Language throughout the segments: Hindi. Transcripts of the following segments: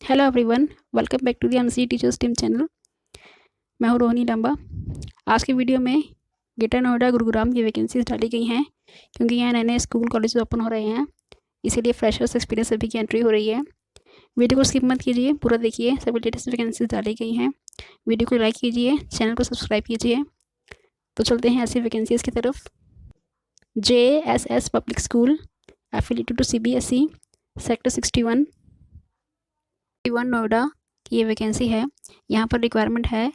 Hello everyone, welcome back to the MC teachers team channel. मैं हूं रोहिणी लंबा। आज की वीडियो में ग्रेटर नोएडा गुरुग्राम की वैकेंसीज डाली गई हैं क्योंकि यहाँ नए नए स्कूल कॉलेज ओपन हो रहे हैं, इसीलिए फ्रेशर्स एक्सपीरियंस सभी की एंट्री हो रही है। वीडियो को स्किप मत कीजिए, पूरा देखिए। सभी लेटेस्ट वैकेंसीज डाली गई हैं। वीडियो को लाइक कीजिए, चैनल को सब्सक्राइब कीजिए। तो चलते हैं ऐसी वैकेंसीज की तरफ। JSS public school affiliated to CBSE sector 61 Noida की ये वैकेंसी है। यहाँ पर रिक्वायरमेंट है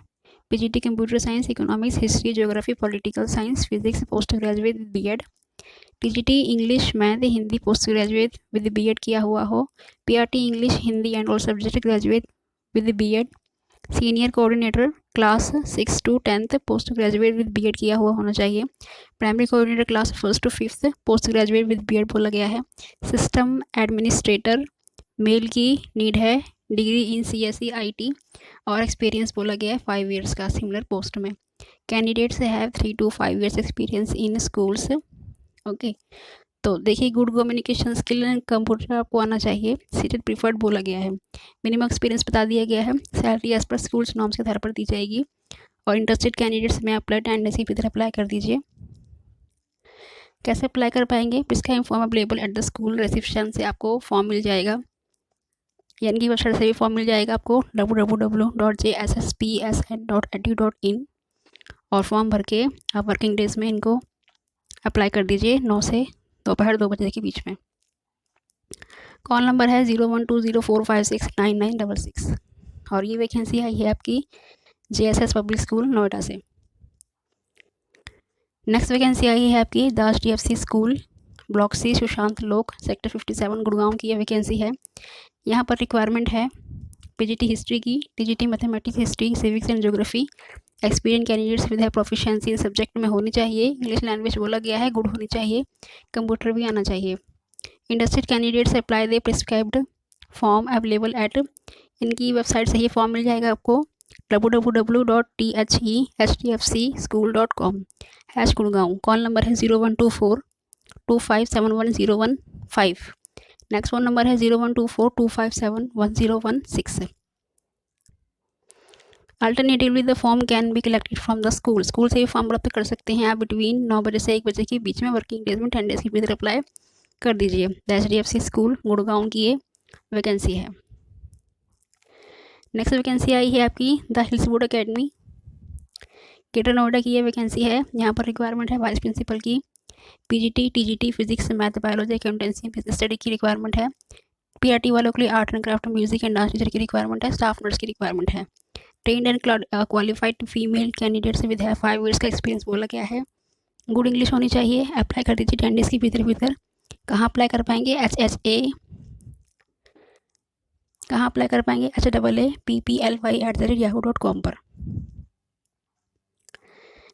PGT computer science, economics, history, geography, political science, physics, post graduate with BEd, TGT English, math, Hindi, post graduate with BEd किया हुआ हो, PRT English, Hindi and all subject graduate with BEd, senior coordinator class 6 to 10th post graduate with BEd किया हुआ होना चाहिए। Primary coordinator class 1st to 5th post graduate with BEd बोला गया है। सिस्टम एडमिनिस्ट्रेटर मेल की नीड है, डिग्री इन CSE IT और एक्सपीरियंस बोला गया है 5 ईयर्स का सिमिलर पोस्ट में। Candidates have 3 to 5 years experience in schools. Okay, तो देखिए, good communication skill and computer आपको आना चाहिए, सीटेड प्रीफर्ड बोला गया है। मिनिमम एक्सपीरियंस बता दिया गया है। Salary as per schools norms के आधार पर दी जाएगी और इंटरेस्टेड कैंडिडेट्स में अप्लाई टेंडेंसी की तरह अप्लाई कर दीजिए। कैसे अप्लाई कर पाएंगे? इसका form available at the school reception से आपको फॉर्म मिल जाएगा, यानी कि वेबसाइट से भी फॉर्म मिल जाएगा आपको www.jsspsn.edu.in और फॉर्म भर के आप वर्किंग डेज में इनको अप्लाई कर दीजिए 9 से दोपहर 2 बजे के बीच में। कॉल नंबर है 012045699966 और ये वैकेंसी आई है आपकी JSS पब्लिक स्कूल नोएडा से। नेक्स्ट वैकेंसी आई है आपकी दास DFC school block C Sushant लोक सेक्टर 57 गुड़गांव की ये वैकेंसी है। यहाँ पर रिक्वायरमेंट है PGT हिस्ट्री की, TGT mathematics, history, civics and geography. Experience candidates with है प्रोफिशिएंसी इन सब्जेक्ट में होनी चाहिए। इंग्लिश लैंग्वेज बोला गया है, गुड होनी चाहिए। कंप्यूटर भी आना चाहिए। Interested candidates apply the prescribed form available at, इनकी वेबसाइट से ये फॉर्म मिल जाएगा आपको www.thethdfcschool.com गुड़गांव। कॉल नंबर है 012425711015। नेक्स्ट फ़ोन नंबर है 012425711016। Alternatively the form can be collected from the school, school से भी फॉर्म प्राप्त कर सकते हैं आप बिटवीन 9 बजे से 1 बजे के बीच में। वर्किंग डेज में 10 डेज के भीतर अप्लाई कर दीजिए। HDFC स्कूल गुड़गांव की ये वैकेंसी है। नेक्स्ट वैकेंसी आई है आपकी the hills board academy greater Noida की ये वैकेंसी है। यहाँ पर रिक्वायरमेंट है वाइस प्रिंसिपल की, PGT TGT physics, math, biology, accountancy, business study की रिक्वायरमेंट है। PRT वालों के लिए art and craft, music and dance teacher की रिक्वायरमेंट है। स्टाफ नर्स की रिक्वायरमेंट है। Trend and qualified female candidates with है 5 ईयर्स का एक्सपीरियंस बोला गया है। गुड इंग्लिश होनी चाहिए। अप्लाई कर दीजिए 10 डेज के भीतर। कहाँ अप्लाई कर पाएंगे? कहाँ अप्लाई कर पाएंगे? HAAPPLY@yahoo.com पर।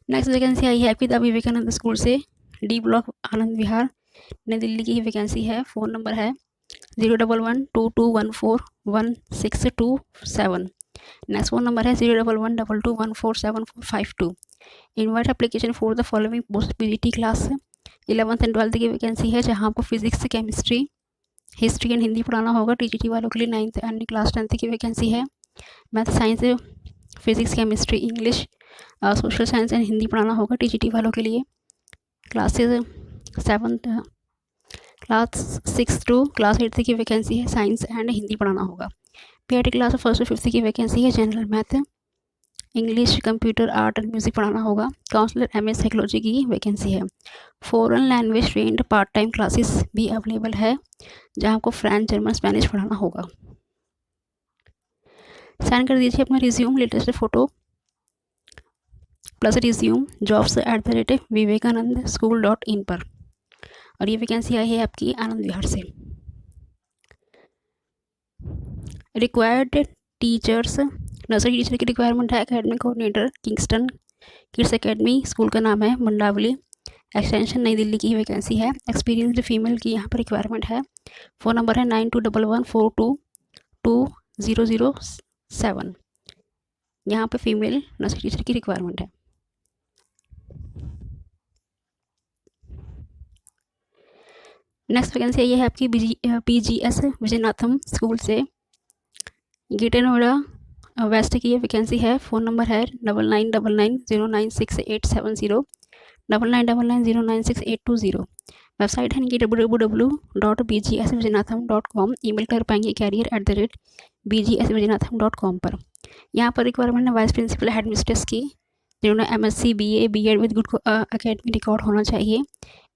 नेक्स्ट वैकेंसी आई है आपकी द विवेकानंद स्कूल से, D ब्लॉक, आनंद विहार, नई दिल्ली की वैकेंसी है। फ़ोन नंबर है 01122141627। नेक्स्ट फ़ोन नंबर है 01122147452। Invite application for the following post PGT class 11th and 12th की वैकेंसी है, जहां आपको physics, chemistry, history and Hindi पढ़ाना होगा। TGT वालों के लिए 9th एंड क्लास 10th की वैकेंसी है। Math, science, physics, chemistry, English, social science and Hindi पढ़ाना होगा TGT वालों के लिए। क्लासेज क्लास 6 टू क्लास 8 की वैकेंसी है। साइंस एंड हिंदी पढ़ाना होगा। PRT class 1st to 5th की वैकेंसी है। General math, English, computer, art and music पढ़ाना होगा। काउंसलर MS साइकोलॉजी की वैकेंसी है। Foreign language trend part time classes भी अवेलेबल है, जहां आपको फ्रेंच, जर्मन, स्पेनिश पढ़ाना होगा। सेंड कर दीजिए अपना resume, latest photo plus resume jobs@vivekanandschool.in पर। और ये वैकेंसी आई है आपकी आनंद विहार से। रिक्वायर्ड टीचर्स, नर्सरी टीचर की रिक्वायरमेंट है। Academic coordinator Kingston kids academy, school का नाम है मंडावली, एक्सटेंशन नई दिल्ली की वैकेंसी है। एक्सपीरियंसड फीमेल की यहाँ पर रिक्वायरमेंट है। फ़ोन नंबर है 9211422007। यहाँ पे फीमेल नर्सरी टीचर की रिक्वायरमेंट है। नेक्स्ट वैकेंसी ये है आपकी PGS विजयनाथम स्कूल से, ग्रेटर नोएडा वेस्ट की ये वैकेंसी है। फ़ोन नंबर है 9999096870 9999096820। वेबसाइट है इनकी www.bgsvijayanatham.com। ईमेल कर पाएंगे career@bgsvijayanatham.com पर। यहाँ पर रिक्वायरमेंट है वाइस प्रिंसिपल हेड मिस्ट्रेस की, जिन्होंने MSc BA BEd with good academic record होना चाहिए।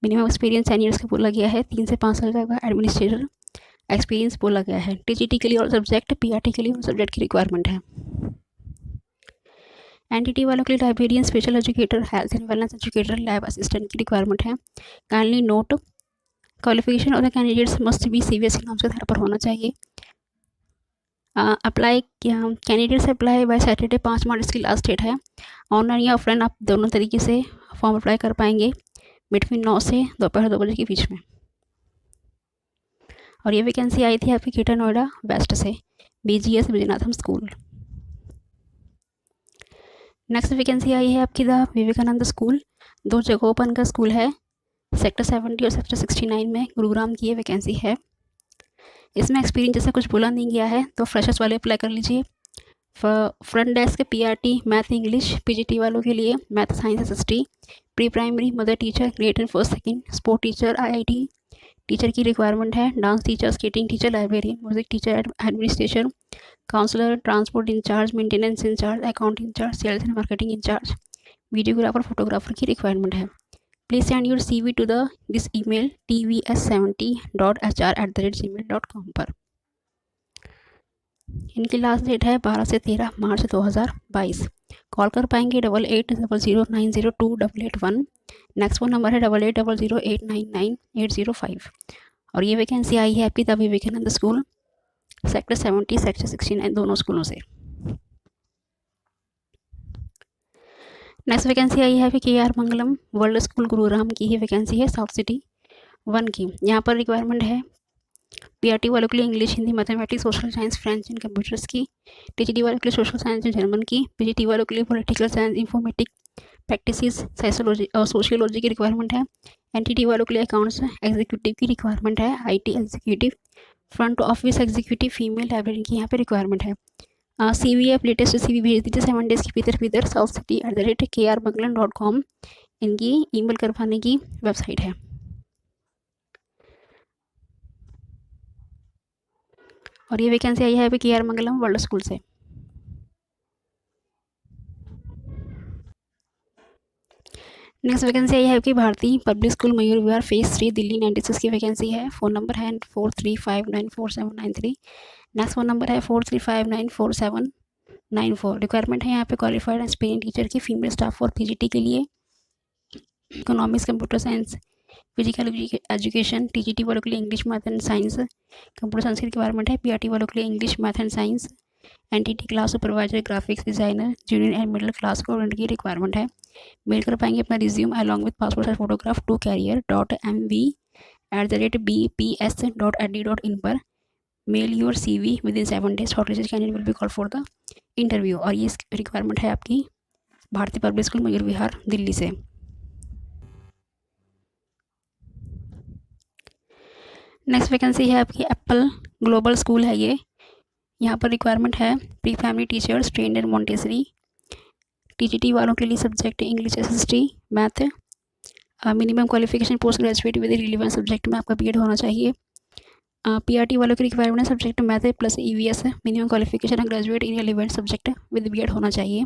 मिनिमम एक्सपीरियंस 10 ईयर्स का बोला गया है। 3 से 5 साल का एडमिनिस्ट्रेटर एक्सपीरियंस बोला गया है। TGT के लिए और सब्जेक्ट, PRT के लिए और सब्जेक्ट की रिक्वायरमेंट है। NTT वालों के लिए librarian, special educator, health and wellness educator, lab assistant की रिक्वायरमेंट है। Kindly note qualification of the candidates must be CBSE नाम के आधार पर होना चाहिए। Apply candidates apply bye Saturday 5 मार्च इसकी लास्ट डेट है। ऑनलाइन या ऑफलाइन आप दोनों तरीके से फॉर्म अप्लाई कर पाएंगे बिटवीन 9 से दोपहर 2 बजे के बीच में। और ये वैकेंसी आई थी आपकी ग्रेटर नोएडा वेस्ट से, BGS विजयनाथम स्कूल। नेक्स्ट वैकेंसी आई है आपकी द विवेकानंद स्कूल। 2 जगहों पर इनका स्कूल है, सेक्टर 70 और सेक्टर 69 में। गुरुग्राम की ये वैकेंसी है। इसमें एक्सपीरियंस जैसा कुछ बोला नहीं गया है, तो फ्रेशर्स वाले अप्लाई कर लीजिए। Front desk PRT math English, PGT वालों के लिए math science SST, pre primary mother teacher grade 1 first second, sport teacher IIT teacher की रिक्वायरमेंट है। Dance teacher, skating teacher, librarian, music teacher, administration, counsellor, transport incharge, maintenance incharge, account incharge, sales and marketing incharge, videographer, photographer की रिक्वायरमेंट है। Please send your CV to this email tvs70.hr@gmail.com पर। इनकी लास्ट डेट है 12 से 13 मार्च 2022। कॉल कर पाएंगे 880009028881। नेक्स्ट फ़ोन नंबर है 8800899805। और ये वैकेंसी आई है आपकी the Vivekananda school, sector 70 sector 69 दोनों स्कूलों से। नेक्स्ट वैकेंसी आई है आपकी KR मंगलम वर्ल्ड स्कूल गुरुग्राम की ही वैकेंसी है, साउथ सिटी 1 की। यहाँ पर रिक्वायरमेंट है PRT वालों के लिए English, Hindi, mathematics, social science, French and computers की। TGT वालों के लिए सोशल साइंस एंड जर्मन की। PGT वालों के लिए political science, informatic practices, psychology और सोशियोलॉजी की रिक्वायरमेंट है। NTT वालों के लिए अकाउंट्स एग्जीक्यूटिव की रिक्वायरमेंट है। IT executive, front office executive, female librarian की यहाँ पे रिक्वायरमेंट है। CV आप लेटेस्ट CV भेज दीजिए 7 डेज़ की भीतर southcity@krmangalam.com इनकी ईमेल कर पाने की वेबसाइट है। और ये वैकेंसी आई है अभी KR मंगलम वर्ल्ड स्कूल से। नेक्स्ट वैकेंसी आई है आपकी भारतीय public school Mayur Vihar phase 3 Delhi 96 की वैकेंसी है। फ़ोन नंबर है 43594793। नेक्स्ट फ़ोन नंबर है 43594794। रिक्वायरमेंट है यहाँ पे क्वालिफाइड एक्सपीरियंस टीचर की, फीमेल स्टाफ और PGT के लिए economics, computer science, physical education. TGT वालों के लिए English, math and science, computer science की रिक्वायरमेंट है। PRT वालों के लिए English, math and science. NTT class supervisor, graphics designer, junior and middle class को की रिक्वायरमेंट है। मेल कर पाएंगे अपना resume along with passport size photograph to career.mv@bps.edu.in पर। Mail your CV with in 7 days. Shortlisted candidate will be call for the interview. और ये रिक्वायरमेंट है आपकी भारतीय पब्लिक स्कूल मयूर विहार दिल्ली से। नेक्स्ट वैकेंसी है आपकी एप्पल ग्लोबल स्कूल है ये। यहाँ पर रिक्वायरमेंट है प्री प्राइमरी टीचर्स ट्रेंड इन मॉन्टेसरी। TGT वालों के लिए subject English, SST, math. Minimum qualification post graduate with relevant subject में आपका BEd होना चाहिए। PRT वालों की रिक्वायरमेंट है subject math plus EVS। Minimum qualification graduate in relevant subject with BEd होना चाहिए।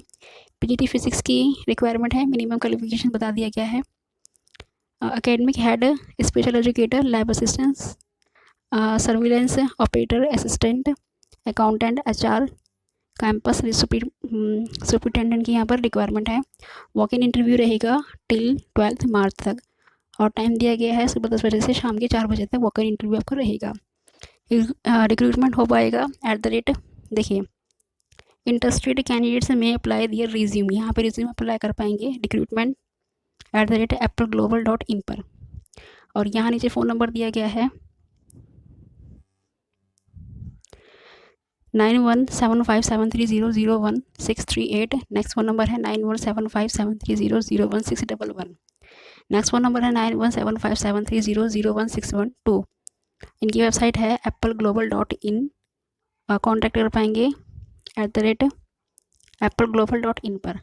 PGT फिजिक्स की रिक्वायरमेंट है। मिनिमम क्वालिफिकेशन बता दिया गया है। Academic head, special educator, lab assistants, surveillance operator, assistant, accountant, HR, campus superintendent की यहाँ पर रिक्वायरमेंट है। वॉक इन इंटरव्यू रहेगा टिल 12 मार्च तक और टाइम दिया गया है सुबह 10 बजे से शाम के 4 बजे तक वॉक इन इंटरव्यू आपका रहेगा। रिक्रूटमेंट हो पाएगा देखिए इंटरेस्टेड कैंडिडेट्स में अप्लाई दियर रिज्यूम, यहाँ पर रिज्यूम अप्लाई कर पाएंगे रिक्रूटमेंट @appleglobal.in पर। और यहाँ नीचे फ़ोन नंबर दिया गया है 917573001638। नेक्स्ट फ़ोन नंबर है 917573001611। नेक्स्ट फ़ोन नंबर है 917573001612। इनकी वेबसाइट है appleglobal.in। कॉन्टैक्ट कर पाएंगे appleglobal.in पर।